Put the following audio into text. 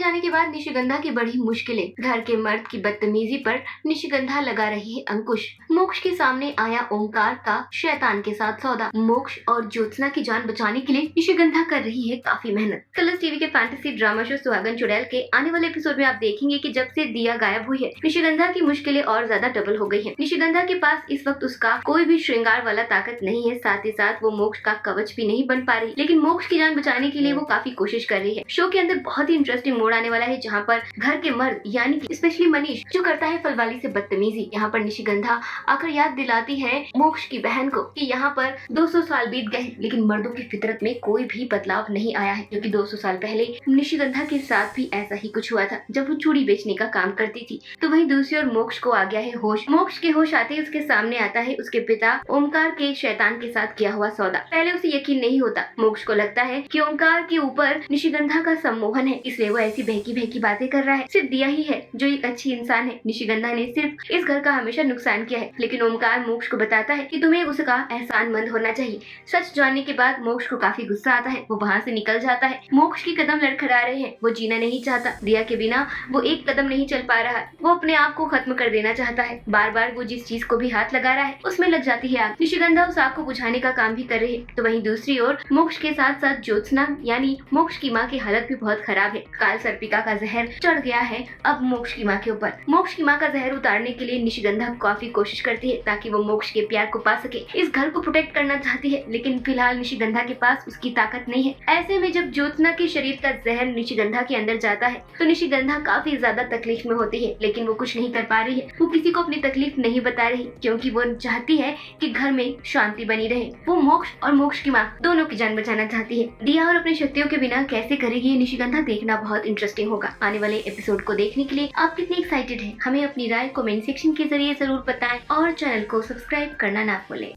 जाने के बाद निशिगंधा की बड़ी मुश्किलें, घर के मर्द की बदतमीजी पर निशिगंधा लगा रही है अंकुश। मोक्ष के सामने आया ओमकार का शैतान के साथ सौदा। मोक्ष और ज्योत्सना की जान बचाने के लिए निशिगंधा कर रही है काफी मेहनत। कलर्स टीवी के फैंटेसी ड्रामा शो सुहागन चुड़ैल के आने वाले एपिसोड में आप देखेंगे कि जब से दिया गायब हुई है, निशिगंधा की मुश्किलें और ज्यादा डबल हो गई है। निशिगंधा के पास इस वक्त उसका कोई भी श्रृंगार वाला ताकत नहीं है, साथ ही साथ वो मोक्ष का कवच भी नहीं बन पा रही, लेकिन मोक्ष की जान बचाने के लिए वो काफी कोशिश कर रही है। शो के अंदर बहुत ही इंटरेस्टिंग मोड़ आने वाला है, जहाँ पर घर के मर्द यानी कि स्पेशली मनीष जो करता है फलवाली से बदतमीजी, यहाँ पर निशिगंधा आकर याद दिलाती है मोक्ष की बहन को कि यहाँ पर 200 साल बीत गए, लेकिन मर्दों की फितरत में कोई भी बदलाव नहीं आया है, क्योंकि 200 साल पहले निशिगंधा के साथ भी ऐसा ही कुछ हुआ था जब वो चूड़ी बेचने का काम करती थी। तो वहीं दूसरी ओर मोक्ष को आ गया है होश। मोक्ष के होश आते ही उसके सामने आता है उसके पिता ओमकार के शैतान के साथ किया हुआ सौदा। पहले उसे यकीन नहीं होता। मोक्ष को लगता है कि ओमकार के ऊपर निशिगंधा का सम्मोहन है, इसलिए वो ऐसी बहकी बहकी बातें कर रहा है। सिर्फ दिया ही है जो एक अच्छी इंसान है। निशिगंधा ने सिर्फ इस घर का हमेशा नुकसान किया है, लेकिन ओमकार मोक्ष को बताता है कि तुम्हें उसका एहसानमंद होना चाहिए। सच जानने के बाद मोक्ष को काफी गुस्सा आता है, वो वहाँ से निकल जाता है। मोक्ष के कदम लड़खड़ा रहे हैं, वो जीना नहीं चाहता। दिया के बिना वो एक कदम नहीं चल पा रहा है, वो अपने आप को खत्म कर देना चाहता है। बार बार वो जिस चीज को भी हाथ लगा रहा है उसमें लग जाती है आग। निशिगंधा उस आग को बुझाने का काम भी कर रही है। तो वहीं दूसरी ओर मोक्ष के साथ साथ ज्योत्सना यानी मोक्ष की माँ की हालत भी बहुत खराब है। काल सर्पिका का जहर चढ़ गया है अब मोक्ष की माँ के ऊपर। मोक्ष की माँ का जहर उतारने के लिए निशिगंधा काफी कोशिश करती है ताकि वो मोक्ष के प्यार को पा सके। इस घर को प्रोटेक्ट करना चाहती है, लेकिन फिलहाल निशिगंधा के पास उसकी ताकत नहीं है। ऐसे में जब ज्योत्सना के शरीर का जहर निशिगंधा के अंदर जाता है तो निशिगंधा काफी ज्यादा तकलीफ में होती है, लेकिन वो कुछ नहीं कर पा रही है। वो किसी को अपनी तकलीफ नहीं बता रही, क्योंकि वो चाहती है कि घर में शांति बनी रहे। वो मोक्ष और मोक्ष की माँ दोनों की जान बचाना चाहती है। दिया और अपनी शक्तियों के बिना कैसे करेगी ये निशिगंधा देखना बहुत इंटरेस्टिंग होगा। आने वाले एपिसोड को देखने के लिए आप कितने एक्साइटेड हैं? हमें अपनी राय कमेंट सेक्शन के जरिए जरूर बताएं और चैनल को सब्सक्राइब करना ना भूलें।